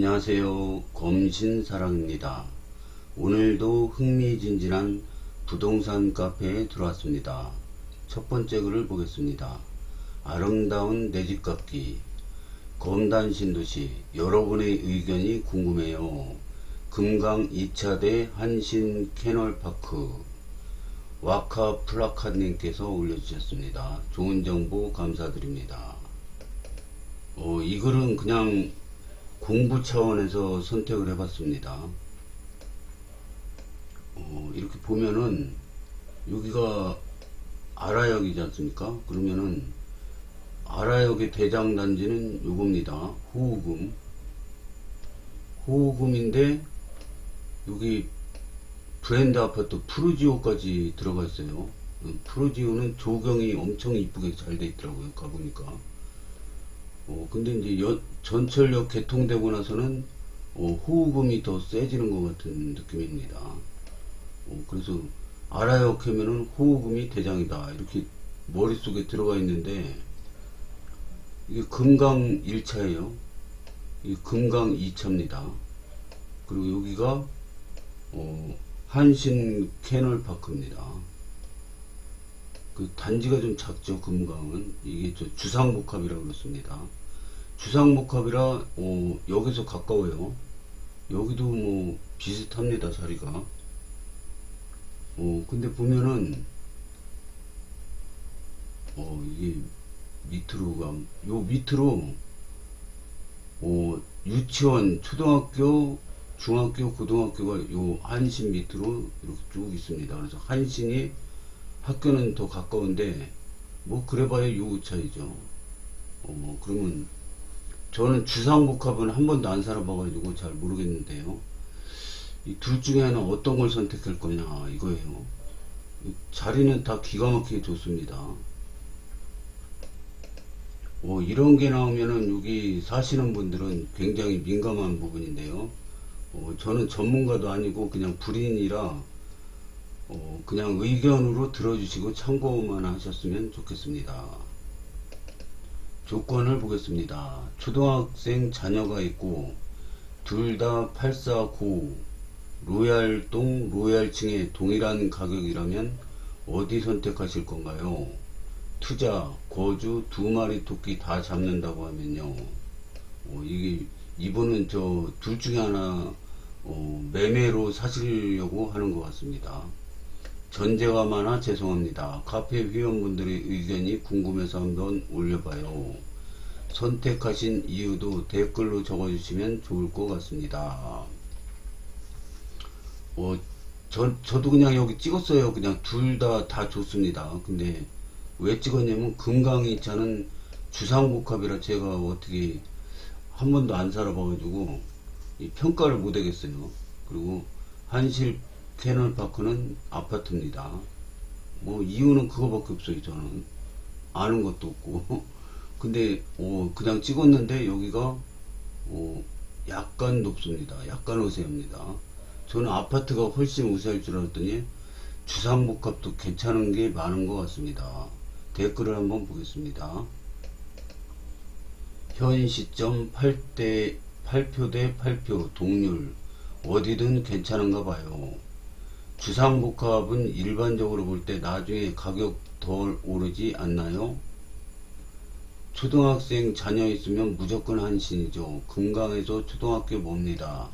안녕하세요. 검신사랑입니다. 오늘도 흥미진진한 부동산 카페에 들어왔습니다. 첫 번째 글을 보겠습니다. 아름다운 내집 갚기. 검단신도시. 여러분의 의견이 궁금해요. 금강 2차대 한신 캐널파크. 와카 플라카님께서 올려주셨습니다. 좋은 정보 감사드립니다. 이 글은 그냥 공부 차원에서 선택을 해봤습니다. 이렇게 보면은 여기가 아라역이지 않습니까? 그러면은 아라역의 대장단지는 요겁니다. 호우금. 호우금인데 여기 브랜드 아파트 푸르지오까지 들어가 있어요. 푸르지오는 조경이 엄청 이쁘게 잘 돼 있더라고요. 가보니까. 근데 이제 전철역 개통되고 나서는 호흡음이 더 세지는 것 같은 느낌입니다. 그래서 아라역 하면은 호흡음이 대장이다 이렇게 머릿속에 들어가 있는데, 이게 금강 1차예요. 이 금강 2차입니다. 그리고 여기가 한신 캐널파크입니다. 그 단지가 좀 작죠. 금강은 이게 주상복합이라고 그렇습니다. 주상복합이라 여기서 가까워요. 여기도 뭐 비슷합니다. 자리가. 근데 보면은 이게 요 밑으로 유치원, 초등학교, 중학교, 고등학교가 요 한신 밑으로 이렇게 쭉 있습니다. 그래서 한신이 학교는 더 가까운데 뭐 그래봐야 요 차이죠. 그러면 저는 주상복합은 한 번도 안 살아봐가지고 잘 모르겠는데요. 이 둘 중에 하나 어떤 걸 선택할 거냐 이거예요. 자리는 다 기가 막히게 좋습니다. 이런 게 나오면은 여기 사시는 분들은 굉장히 민감한 부분인데요. 저는 전문가도 아니고 그냥 불인이라 그냥 의견으로 들어주시고 참고만 하셨으면 좋겠습니다. 조건을 보겠습니다. 초등학생 자녀가 있고 둘 다 84고 로얄동 로얄층에 동일한 가격이라면 어디 선택하실 건가요? 투자, 거주, 두 마리 토끼 다 잡는다고 하면요. 이분은 저 둘 중에 하나 매매로 사시려고 하는 것 같습니다. 전제가 많아 죄송합니다. 카페 회원분들의 의견이 궁금해서 한번 올려봐요. 선택하신 이유도 댓글로 적어주시면 좋을 것 같습니다. 저도 그냥 여기 찍었어요. 그냥 둘 다 좋습니다. 근데 왜 찍었냐면 금강이차는 주상복합이라 제가 어떻게 한 번도 안 살아봐가지고 평가를 못 하겠어요. 그리고 한실 캐널파크는 아파트입니다. 뭐 이유는 그거밖에 없어요. 저는 아는 것도 없고 근데 그냥 찍었는데 여기가 약간 높습니다. 약간 우세합니다. 저는 아파트가 훨씬 우세할 줄 알았더니 주상복합도 괜찮은 게 많은 것 같습니다. 댓글을 한번 보겠습니다. 현 시점 8표 대 8표 동률 어디든 괜찮은가 봐요. 주상복합은 일반적으로 볼 때 나중에 가격 덜 오르지 않나요? 초등학생 자녀 있으면 무조건 한신이죠. 금강에서 초등학교 멉니다.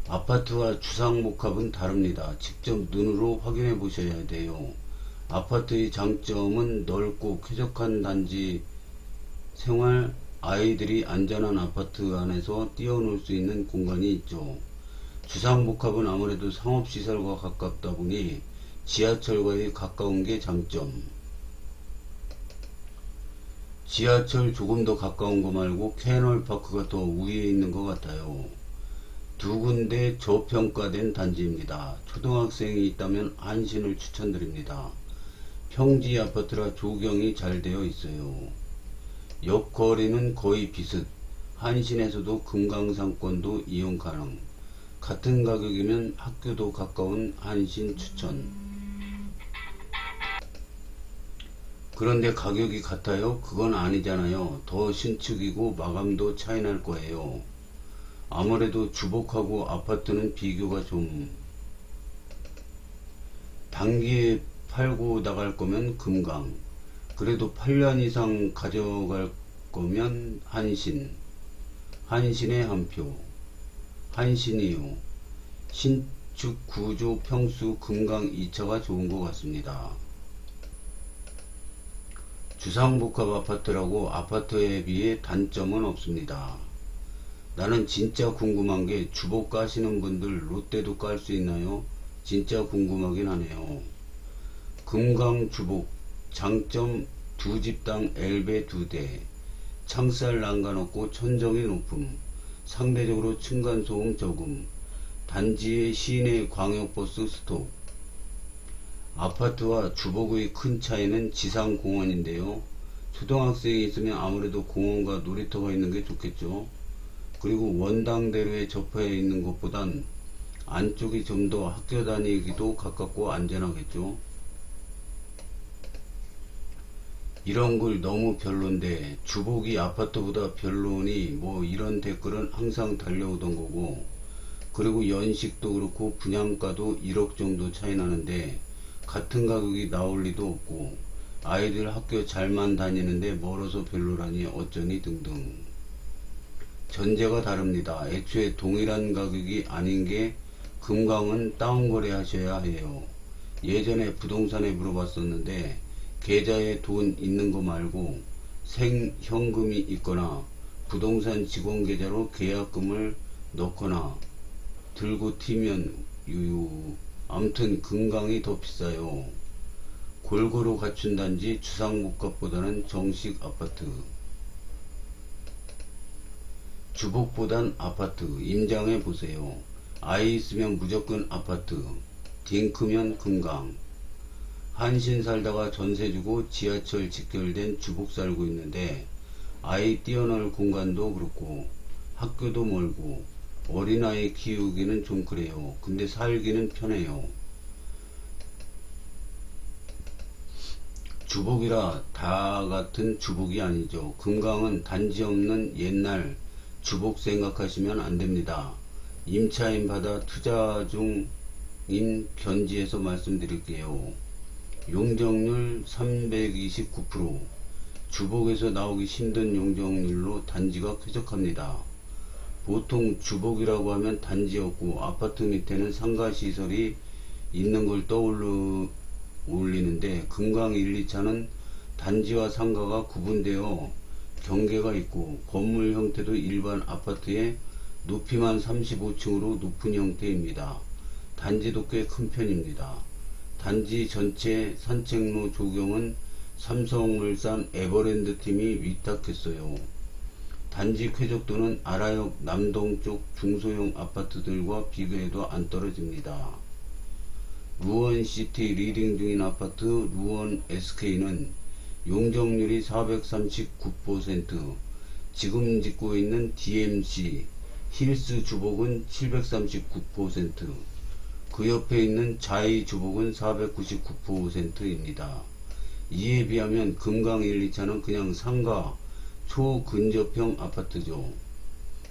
아파트와 주상복합은 다릅니다. 직접 눈으로 확인해 보셔야 돼요. 아파트의 장점은 넓고 쾌적한 단지 생활, 아이들이 안전한 아파트 안에서 뛰어놀 수 있는 공간이 있죠. 주상복합은 아무래도 상업시설과 가깝다 보니 지하철과의 가까운 게 장점. 지하철 조금 더 가까운 거 말고 캐널파크가 더 위에 있는 것 같아요. 두 군데 저평가된 단지입니다. 초등학생이 있다면 한신을 추천드립니다. 평지 아파트라 조경이 잘 되어 있어요. 옆거리는 거의 비슷. 한신에서도 금강상권도 이용 가능. 같은 가격이면 학교도 가까운 한신 추천. 그런데 가격이 같아요? 그건 아니잖아요. 더 신축이고 마감도 차이 날 거예요. 아무래도 주복하고 아파트는 비교가 좀, 단기에 팔고 나갈 거면 금강, 그래도 8년 이상 가져갈 거면 한신, 한신의 한 표, 한신이요. 신축 구조 평수 금강 2차가 좋은 것 같습니다. 주상복합 아파트라고 아파트에 비해 단점은 없습니다. 나는 진짜 궁금한 게 주복 까시는 분들 롯데도 깔 수 있나요? 진짜 궁금하긴 하네요. 금강 주복 장점 두 집당 엘베 2대, 창살 난간 없고 천정이 높음, 상대적으로 층간소음 적음, 단지의 시내 광역버스 스톱. 아파트와 주복의 큰 차이는 지상공원인데요. 초등학생이 있으면 아무래도 공원과 놀이터가 있는 게 좋겠죠. 그리고 원당대로에 접해 있는 것보단 안쪽이 좀 더 학교 다니기도 가깝고 안전하겠죠. 이런 글 너무 별론데 주복이 아파트보다 별로니 뭐 이런 댓글은 항상 달려오던 거고, 그리고 연식도 그렇고 분양가도 1억 정도 차이 나는데 같은 가격이 나올 리도 없고, 아이들 학교 잘만 다니는데 멀어서 별로라니 어쩌니 등등. 전제가 다릅니다. 애초에 동일한 가격이 아닌 게 금강은 다운거래 하셔야 해요. 예전에 부동산에 물어봤었는데 계좌에 돈 있는 거 말고 생현금이 있거나 부동산 직원 계좌로 계약금을 넣거나 들고 튀면 유유. 암튼 금강이 더 비싸요. 골고루 갖춘 단지 주상복합보다는 정식 아파트. 주복보단 아파트. 임장해 보세요. 아이 있으면 무조건 아파트. 딩크면 금강. 한신 살다가 전세 주고 지하철 직결된 주복 살고 있는데 아이 뛰어놀 공간도 그렇고 학교도 멀고 어린아이 키우기는 좀 그래요. 근데 살기는 편해요. 주복이라 다 같은 주복이 아니죠. 금강은 단지 없는 옛날 주복 생각하시면 안됩니다. 임차인 받아 투자 중인 견지에서 말씀드릴게요. 용적률 329%, 주복에서 나오기 힘든 용적률로 단지가 쾌적합니다. 보통 주복이라고 하면 단지 없고 아파트 밑에는 상가시설이 있는 걸 떠올리는데 금강 1, 2차는 단지와 상가가 구분되어 경계가 있고 건물 형태도 일반 아파트의 높이만 35층으로 높은 형태입니다. 단지도 꽤 큰 편입니다. 단지 전체 산책로 조경은 삼성물산 에버랜드 팀이 위탁했어요. 단지 쾌적도는 아라역 남동 쪽 중소형 아파트들과 비교해도 안 떨어집니다. 루원시티 리딩 중인 아파트 루원 SK는 용적률이 439%, 지금 짓고 있는 DMC 힐스 주복은 739%, 그 옆에 있는 자이 주복은 499%입니다. 이에 비하면 금강 1, 2차는 그냥 상가 초근접형 아파트죠.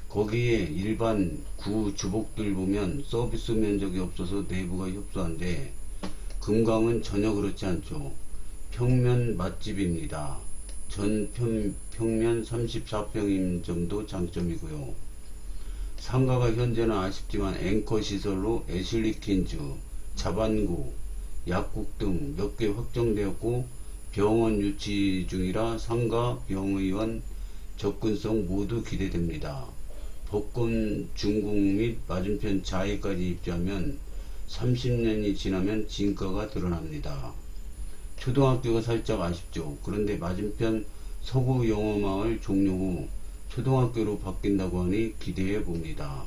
거기에 일반 구 주복들 보면 서비스 면적이 없어서 내부가 협소한데 금강은 전혀 그렇지 않죠. 평면 맛집입니다. 전 평면 34평인 점도 장점이고요. 상가가 현재는 아쉽지만 앵커 시설로 애슐리킨즈, 자반구, 약국 등 몇 개 확정되었고 병원 유치 중이라 상가, 병의원 접근성 모두 기대됩니다. 복권 중국 및 맞은편 자해까지 입주하면 30년이 지나면 진가가 드러납니다. 초등학교가 살짝 아쉽죠. 그런데 맞은편 서구 영어마을 종료 후 초등학교로 바뀐다고 하니 기대해 봅니다.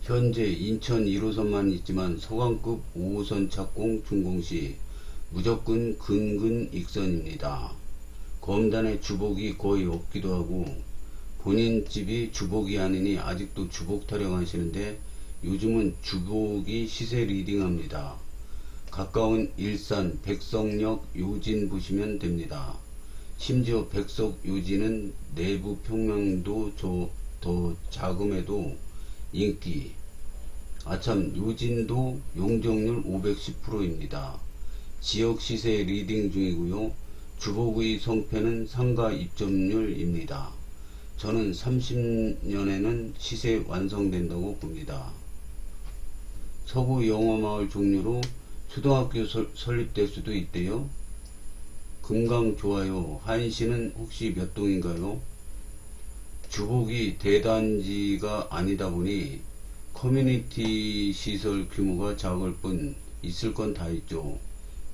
현재 인천 1호선만 있지만 서강급 5호선 착공 준공시 무조건 근근 익선입니다. 검단의 주복이 거의 없기도 하고 본인 집이 주복이 아니니 아직도 주복 타령 하시는데 요즘은 주복이 시세 리딩합니다. 가까운 일산 백석역 요진 보시면 됩니다. 심지어 백석 요진은 내부 평면도 더 작음에도 인기. 아참 요진도 용적률 510%입니다. 지역 시세 리딩 중이고요. 주복의 성패는 상가 입점률입니다. 저는 30년에는 시세 완성된다고 봅니다. 서구 영어마을 종류로 초등학교 설립될 수도 있대요. 금강 좋아요. 한시는 혹시 몇 동인가요? 주복이 대단지가 아니다 보니 커뮤니티 시설 규모가 작을 뿐 있을 건 다 있죠.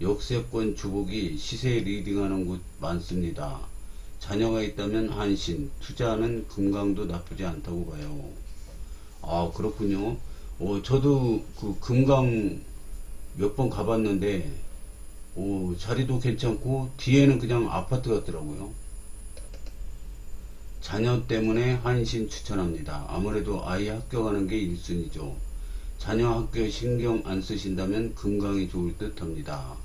역세권 주복이 시세 리딩하는 곳 많습니다. 자녀가 있다면 한신, 투자는 금강도 나쁘지 않다고 봐요. 아, 그렇군요. 저도 그 금강 몇 번 가봤는데, 자리도 괜찮고, 뒤에는 그냥 아파트 같더라고요. 자녀 때문에 한신 추천합니다. 아무래도 아이 학교 가는 게 1순위죠. 자녀 학교 신경 안 쓰신다면 금강이 좋을 듯 합니다.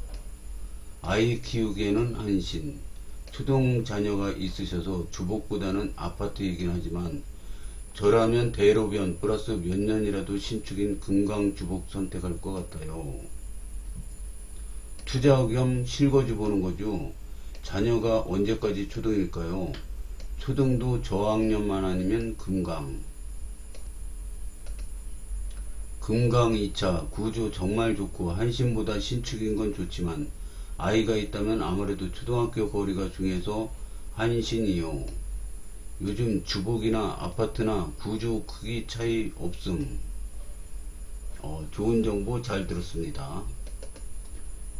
아이 키우기에는 한신. 초등 자녀가 있으셔서 주복보다는 아파트이긴 하지만 저라면 대로변 플러스 몇 년이라도 신축인 금강 주복 선택할 것 같아요. 투자 겸 실거주 보는 거죠. 자녀가 언제까지 초등일까요? 초등도 저학년만 아니면 금강. 금강 2차 구조 정말 좋고 한신보다 신축인 건 좋지만 아이가 있다면 아무래도 초등학교 거리가 중에서 한신이요. 요즘 주복이나 아파트나 구조 크기 차이 없음. 좋은 정보 잘 들었습니다.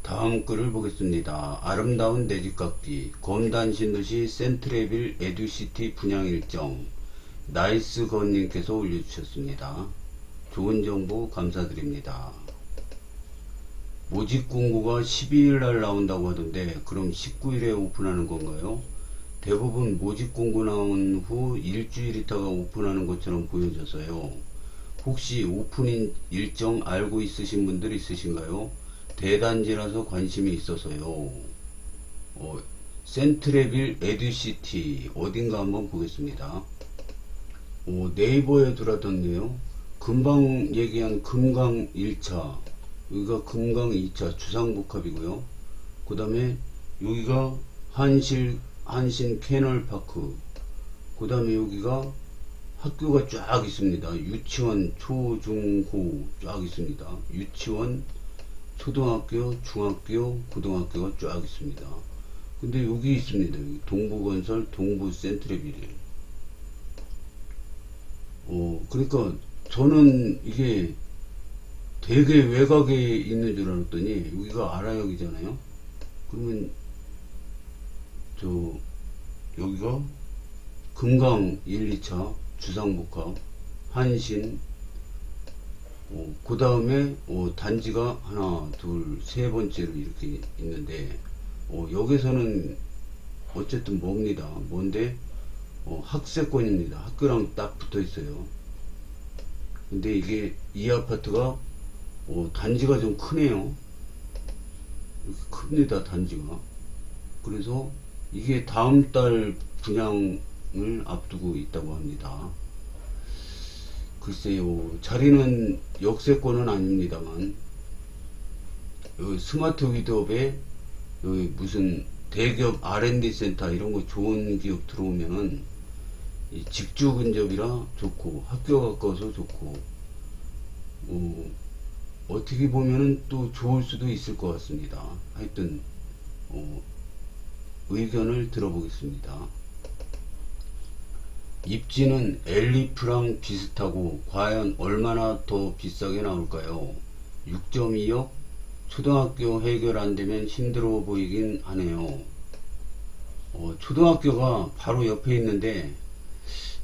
다음 글을 보겠습니다. 아름다운 내집 갖기 검단 신도시 센트레빌 에듀시티 분양 일정 나이스 건님께서 올려주셨습니다. 좋은 정보 감사드립니다. 모집 공고가 12일날 나온다고 하던데 그럼 19일에 오픈하는 건가요? 대부분 모집 공고 나온 후 일주일 있다가 오픈하는 것처럼 보여져서요. 혹시 오픈인 일정 알고 있으신 분들 있으신가요? 대단지라서 관심이 있어서요. 센트레빌 에듀시티 어딘가 한번 보겠습니다. 네이버에 들어왔던데요. 금방 얘기한 금강 1차 여기가 금강 2차 주상복합이고요. 그 다음에 여기가 한신 캐널파크. 그 다음에 여기가 학교가 쫙 있습니다. 유치원 초중고 쫙 있습니다. 유치원 초등학교 중학교 고등학교가 쫙 있습니다. 근데 여기 있습니다. 여기 동부건설 동부센트레빌. 그러니까 저는 이게 되게 외곽에 있는 줄 알았더니 여기가 아라역이잖아요. 그러면 여기가 금강 1, 2차 주상복합 한신 그 다음에 단지가 하나 둘 세 번째로 이렇게 있는데 여기서는 어쨌든 뭡니다. 뭔데 학세권입니다. 학교랑 딱 붙어 있어요. 근데 이게 이 아파트가 단지가 좀 크네요. 이렇게 큽니다. 단지가. 그래서 이게 다음 달 분양을 앞두고 있다고 합니다. 글쎄요, 자리는 역세권은 아닙니다만 여기 스마트 위드업에 여기 무슨 대기업 R&D 센터 이런 거 좋은 기업 들어오면은 직주 근접이라 좋고 학교 가까워서 좋고 어떻게 보면은 또 좋을 수도 있을 것 같습니다. 하여튼 의견을 들어보겠습니다. 입지는 엘리프랑 비슷하고 과연 얼마나 더 비싸게 나올까요? 6.2억? 초등학교 해결 안되면 힘들어 보이긴 하네요. 초등학교가 바로 옆에 있는데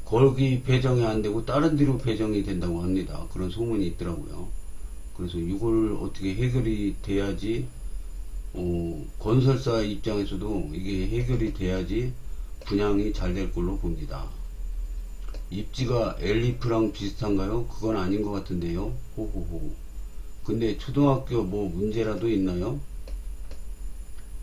거기 배정이 안되고 다른 데로 배정이 된다고 합니다. 그런 소문이 있더라고요. 그래서 이걸 어떻게 해결이 돼야지 건설사 입장에서도 이게 해결이 돼야지 분양이 잘 될 걸로 봅니다. 입지가 엘리프랑 비슷한가요? 그건 아닌 것 같은데요. 호호호. 근데 초등학교 뭐 문제라도 있나요?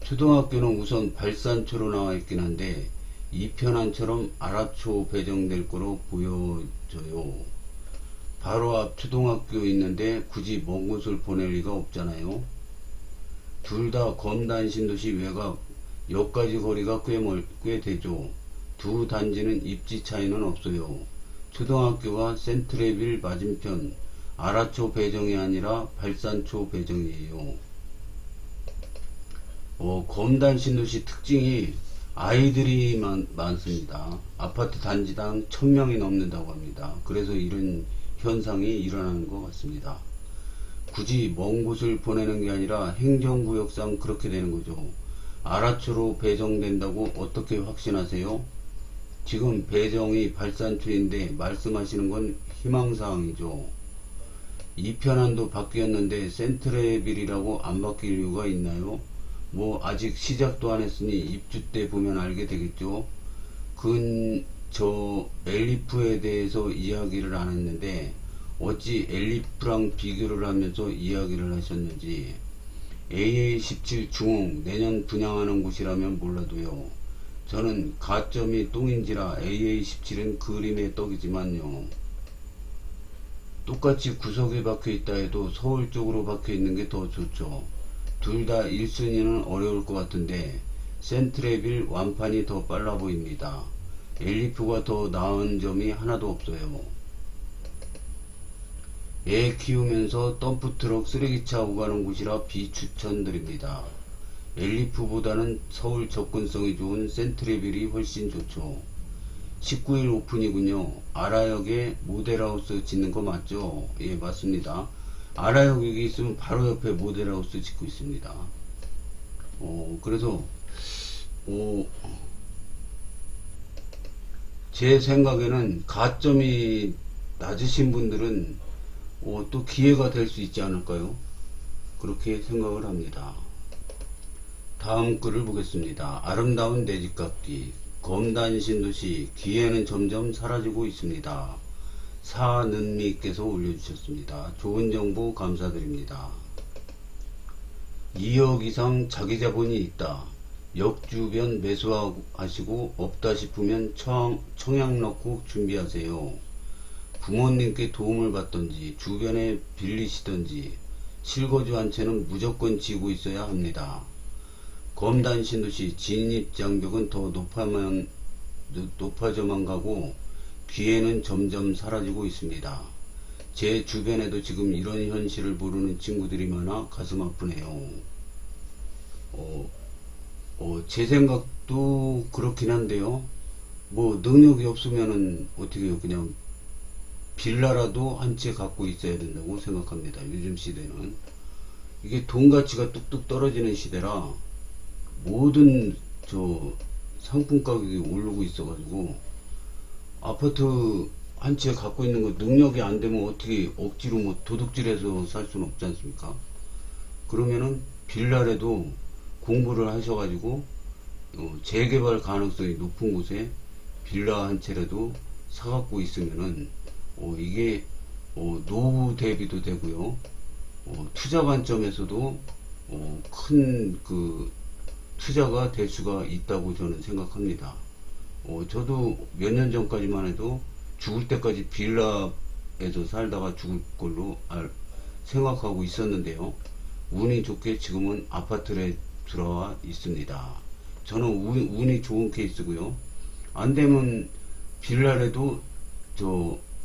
초등학교는 우선 발산초로 나와 있긴 한데 이편안처럼 아라초 배정될 거로 보여져요. 바로 앞 초등학교 있는데 굳이 먼 곳을 보낼 리가 없잖아요. 둘 다 검단 신도시 외곽 역까지 거리가 꽤 되죠. 두 단지는 입지 차이는 없어요. 초등학교가 센트레빌 맞은편 아라초 배정이 아니라 발산초 배정이에요. 검단 신도시 특징이 아이들이 많습니다. 아파트 단지당 1000명이 넘는다고 합니다. 그래서 이런 현상이 일어나는 것 같습니다. 굳이 먼 곳을 보내는 게 아니라 행정구역상 그렇게 되는 거죠. 아라초로 배정된다고 어떻게 확신하세요? 지금 배정이 발산초인데 말씀하시는 건 희망사항이죠. 이편안도 바뀌었는데 센트레빌이라고 안 바뀔 이유가 있나요? 뭐 아직 시작도 안 했으니 입주 때 보면 알게 되겠죠. 저 엘리프에 대해서 이야기를 안 했는데 어찌 엘리프랑 비교를 하면서 이야기를 하셨는지. AA17 중흥 내년 분양하는 곳이라면 몰라도요. 저는 가점이 똥인지라 AA17은 그림의 떡이지만요. 똑같이 구석에 박혀 있다 해도 서울 쪽으로 박혀 있는 게 더 좋죠. 둘 다 1순위는 어려울 것 같은데 센트레빌 완판이 더 빨라 보입니다. 엘리프가 더 나은 점이 하나도 없어요. 애 키우면서 덤프트럭 쓰레기차 오가는 곳이라 비추천드립니다. 엘리프보다는 서울 접근성이 좋은 센트레빌이 훨씬 좋죠. 19일 오픈이군요. 아라역에 모델하우스 짓는 거 맞죠? 예, 맞습니다. 아라역 여기 있으면 바로 옆에 모델하우스 짓고 있습니다. 그래서 제 생각에는 가점이 낮으신 분들은 또 기회가 될 수 있지 않을까요? 그렇게 생각을 합니다. 다음 글을 보겠습니다. 아름다운 내집 값기 검단 신도시 기회는 점점 사라지고 있습니다. 사는미께서 올려주셨습니다. 좋은 정보 감사드립니다. 2억 이상 자기 자본이 있다. 역주변 매수하시고 없다 싶으면 청약 넣고 준비하세요. 부모님께 도움을 받던지 주변에 빌리시던지 실거주 한 채는 무조건 지고 있어야 합니다. 검단 신도시 진입 장벽은 더 높아져만 가고 기회는 점점 사라지고 있습니다. 제 주변에도 지금 이런 현실을 모르는 친구들이 많아 가슴 아프네요. 제 생각도 그렇긴 한데요. 뭐 능력이 없으면은 어떻게 해요? 그냥 빌라라도 한 채 갖고 있어야 된다고 생각합니다. 요즘 시대는 이게 돈 가치가 뚝뚝 떨어지는 시대라 모든 상품 가격이 오르고 있어가지고 아파트 한 채 갖고 있는 거 능력이 안 되면 어떻게 억지로 뭐 도둑질해서 살 수는 없지 않습니까? 그러면은 빌라라도 공부를 하셔가지고 재개발 가능성이 높은 곳에 빌라 한 채라도 사갖고 있으면은 이게 노후 대비도 되고요. 투자 관점에서도 큰 투자가 될 수가 있다고 저는 생각합니다. 저도 몇 년 전까지만 해도 죽을 때까지 빌라에서 살다가 죽을 걸로 생각하고 있었는데요. 운이 좋게 지금은 아파트에 들어와 있습니다. 저는 운이 좋은 케이스고요. 안 되면 빌라라도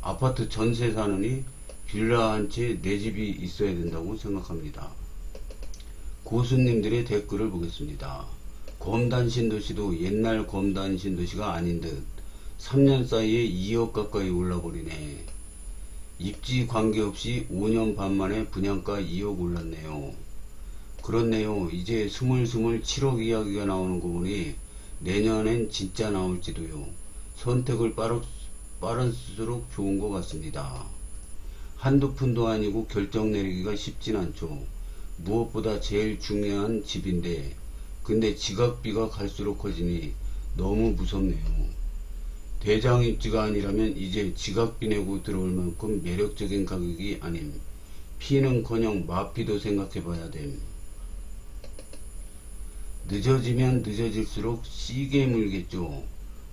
아파트 전세 사느니 빌라 한 채 내 집이 있어야 된다고 생각합니다. 고수님들의 댓글을 보겠습니다. 검단 신도시도 옛날 검단 신도시가 아닌 듯 3년 사이에 2억 가까이 올라버리네. 입지 관계없이 5년 반 만에 분양가 2억 올랐네요. 그렇네요. 이제 스물스물 7억 이야기가 나오는 거 보니 내년엔 진짜 나올지도요. 선택을 빠를수록 좋은 것 같습니다. 한두 푼도 아니고 결정 내리기가 쉽진 않죠. 무엇보다 제일 중요한 집인데 근데 지각비가 갈수록 커지니 너무 무섭네요. 대장 입지가 아니라면 이제 지각비 내고 들어올 만큼 매력적인 가격이 아님. 피는커녕 마피도 생각해봐야 됨. 늦어지면 늦어질수록 씨게 물겠죠.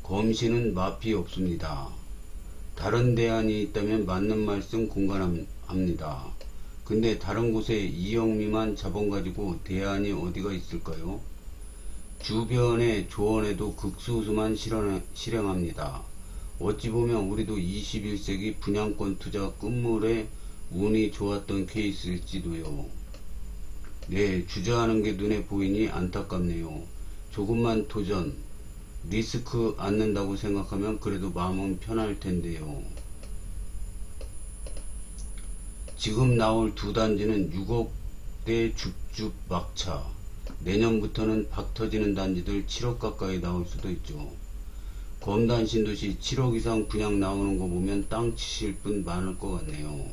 검시는 마피 없습니다. 다른 대안이 있다면 맞는 말씀 공감합니다. 근데 다른 곳에 2억 미만 자본 가지고 대안이 어디가 있을까요? 주변의 조언에도 극소수만 실행합니다. 어찌 보면 우리도 21세기 분양권 투자 끝물에 운이 좋았던 케이스일지도요. 네, 주저하는 게 눈에 보이니 안타깝네요. 조금만 도전, 리스크 않는다고 생각하면 그래도 마음은 편할 텐데요. 지금 나올 두 단지는 6억대 줍줍 막차. 내년부터는 박 터지는 단지들 7억 가까이 나올 수도 있죠. 검단 신도시 7억 이상 분양 나오는 거 보면 땅 치실 분 많을 것 같네요.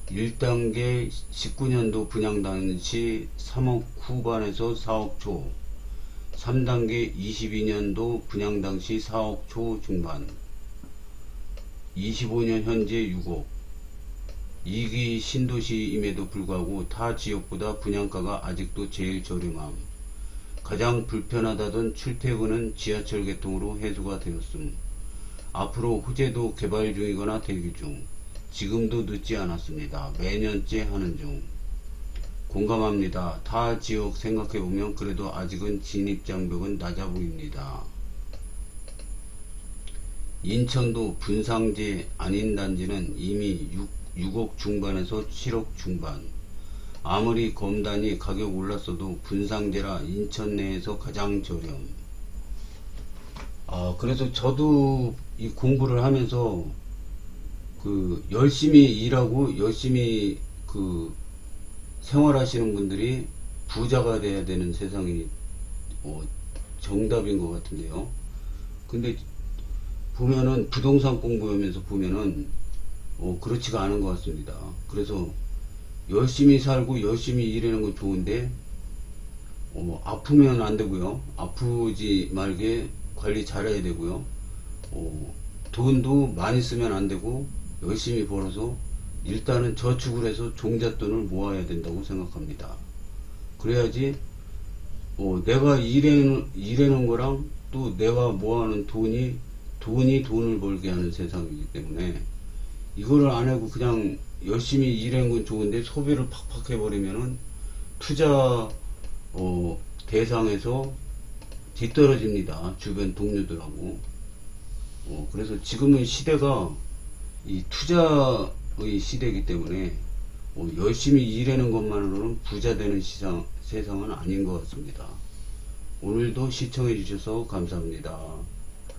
1단계 19년도 분양 당시 3억 후반에서 4억 초, 3단계 22년도 분양 당시 4억 초 중반, 25년 현재 6억. 2기 신도시임에도 불구하고 타 지역보다 분양가가 아직도 제일 저렴함. 가장 불편하다던 출퇴근은 지하철 개통으로 해소가 되었음. 앞으로 호재도 개발 중이거나 대기 중. 지금도 늦지 않았습니다. 매년째 하는 중. 공감합니다. 타 지역 생각해보면 그래도 아직은 진입장벽은 낮아 보입니다. 인천도 분상제 아닌 단지는 이미 6억 중반에서 7억 중반. 아무리 검단이 가격 올랐어도 분상제라 인천 내에서 가장 저렴. 그래서 저도 이 공부를 하면서 열심히 일하고 열심히 생활하시는 분들이 부자가 돼야 되는 세상이 정답인 것 같은데요. 근데 보면은 부동산 공부하면서 보면은 그렇지가 않은 것 같습니다. 그래서 열심히 살고 열심히 일하는 건 좋은데 아프면 안 되고요. 아프지 말게 관리 잘해야 되고요. 돈도 많이 쓰면 안 되고 열심히 벌어서 일단은 저축을 해서 종잣돈을 모아야 된다고 생각합니다. 그래야지 내가 일하는 거랑 또 내가 모아놓은 돈이 돈을 벌게 하는 세상이기 때문에 이거를 안 하고 그냥 열심히 일하는 건 좋은데 소비를 팍팍 해버리면은 투자 대상에서 뒤떨어집니다. 주변 동료들하고. 그래서 지금의 시대가 이 투자의 시대이기 때문에 열심히 일하는 것만으로는 부자 되는 세상은 아닌 것 같습니다. 오늘도 시청해 주셔서 감사합니다.